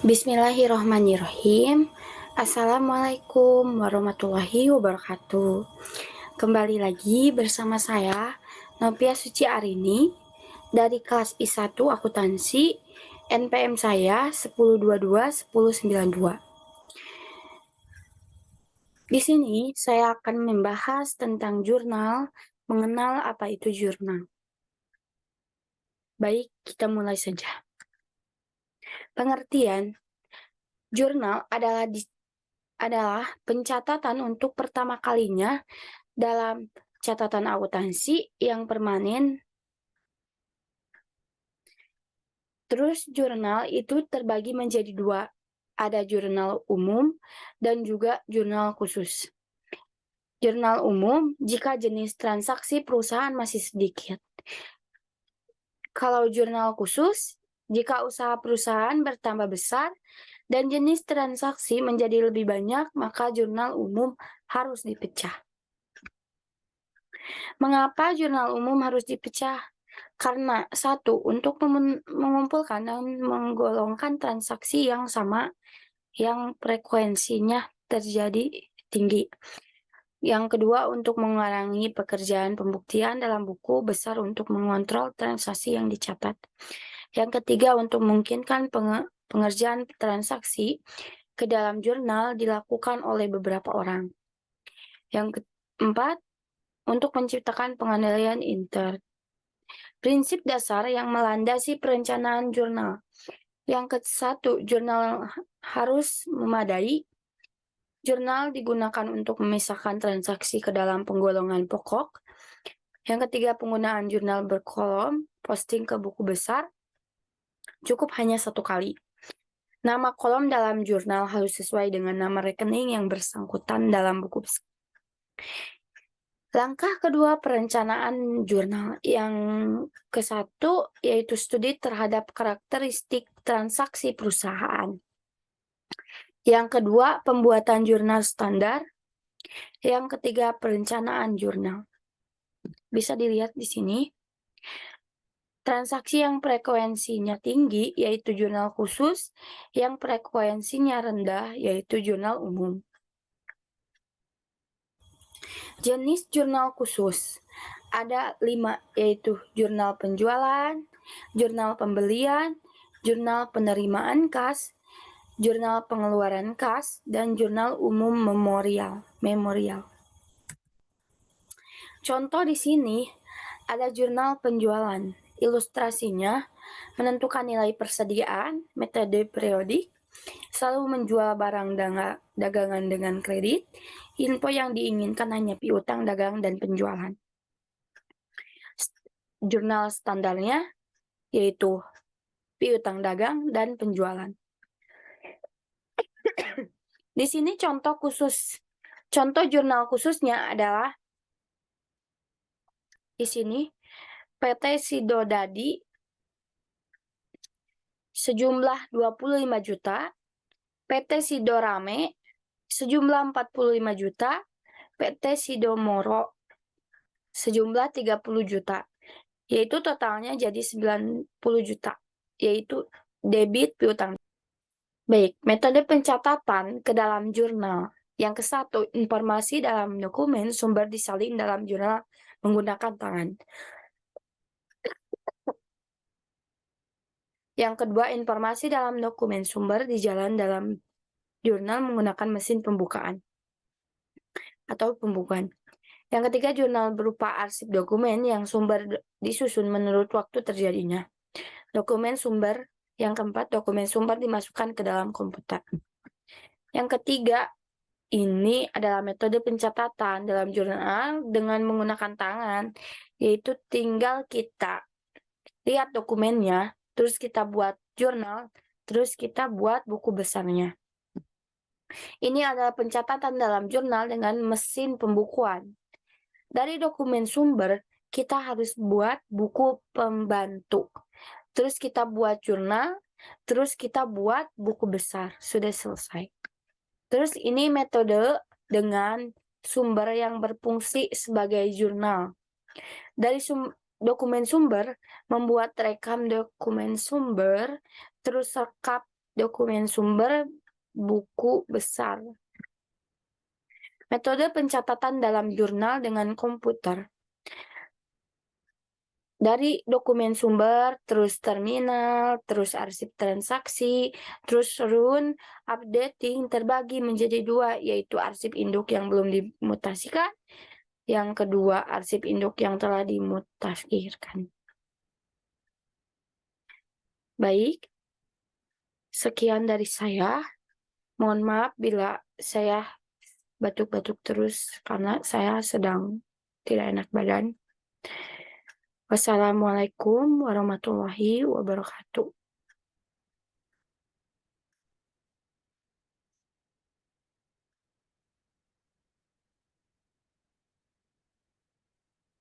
Bismillahirrohmanirrohim. Assalamualaikum warahmatullahi wabarakatuh. Kembali lagi bersama saya, Novia Suci Arini, dari kelas I1 Akuntansi, NPM saya 1022-1092. Di sini saya akan membahas tentang jurnal, mengenal apa itu jurnal. Baik, kita mulai saja. Pengertian jurnal adalah pencatatan untuk pertama kalinya dalam catatan akuntansi yang permanen. Terus jurnal itu terbagi menjadi dua. Ada jurnal umum dan juga jurnal khusus. Jurnal umum jika jenis transaksi perusahaan masih sedikit. Kalau jurnal khusus, jika usaha perusahaan bertambah besar dan jenis transaksi menjadi lebih banyak, maka jurnal umum harus dipecah. Mengapa jurnal umum harus dipecah? Karena satu, untuk mengumpulkan dan menggolongkan transaksi yang sama, yang frekuensinya terjadi tinggi. Yang kedua, untuk mengurangi pekerjaan pembuktian dalam buku besar untuk mengontrol transaksi yang dicatat. Yang ketiga, untuk memungkinkan pengerjaan transaksi ke dalam jurnal dilakukan oleh beberapa orang. Yang keempat, untuk menciptakan pengendalian prinsip dasar yang melandasi perencanaan jurnal. Yang ke-1, jurnal harus memadai. Jurnal digunakan untuk memisahkan transaksi ke dalam penggolongan pokok. Yang ketiga, penggunaan jurnal berkolom, posting ke buku besar, cukup hanya 1 kali. Nama kolom dalam jurnal harus sesuai dengan nama rekening yang bersangkutan dalam buku besar. Langkah kedua, perencanaan jurnal. Yang ke-1 yaitu studi terhadap karakteristik transaksi perusahaan. Yang kedua, pembuatan jurnal standar. Yang ketiga, perencanaan jurnal. Bisa dilihat di sini. Transaksi yang frekuensinya tinggi yaitu jurnal khusus, yang frekuensinya rendah yaitu jurnal umum. Jenis jurnal khusus ada 5, yaitu jurnal penjualan, jurnal pembelian, jurnal penerimaan kas, jurnal pengeluaran kas, dan jurnal umum memorial. Contoh di sini ada jurnal penjualan. Ilustrasinya menentukan nilai persediaan, metode periodik, selalu menjual barang dagangan dengan kredit, info yang diinginkan hanya piutang dagang dan penjualan. Jurnal standarnya yaitu piutang dagang dan penjualan. Di sini contoh jurnal khususnya adalah di sini PT Sidodadi sejumlah 25 juta, PT Sidorame sejumlah 45 juta, PT Sidomoro sejumlah 30 juta, yaitu totalnya jadi 90 juta, yaitu debit piutang. Baik, metode pencatatan ke dalam jurnal. Yang ke-1, informasi dalam dokumen sumber disalin dalam jurnal menggunakan tangan. Yang kedua, informasi dalam dokumen sumber dijalan dalam jurnal menggunakan mesin pembukaan atau pembukaan. Yang ketiga, jurnal berupa arsip dokumen yang sumber disusun menurut waktu terjadinya. Dokumen sumber. Yang keempat, dokumen sumber dimasukkan ke dalam komputer. Yang ketiga, ini adalah metode pencatatan dalam jurnal dengan menggunakan tangan, yaitu tinggal kita lihat dokumennya, terus kita buat jurnal, terus kita buat buku besarnya. Ini adalah pencatatan dalam jurnal dengan mesin pembukuan. Dari dokumen sumber, kita harus buat buku pembantu. Terus kita buat jurnal, terus kita buat buku besar. Sudah selesai. Terus ini metode dengan sumber yang berfungsi sebagai jurnal. Dari dokumen sumber, membuat rekam dokumen sumber, terus rekap dokumen sumber buku besar. Metode pencatatan dalam jurnal dengan komputer. Dari dokumen sumber, terus terminal, terus arsip transaksi, terus run, updating terbagi menjadi dua, yaitu arsip induk yang belum dimutasikan, yang kedua arsip induk yang telah dimutakhirkan. Baik, sekian dari saya. Mohon maaf bila saya batuk-batuk terus karena saya sedang tidak enak badan. Wassalamualaikum warahmatullahi wabarakatuh.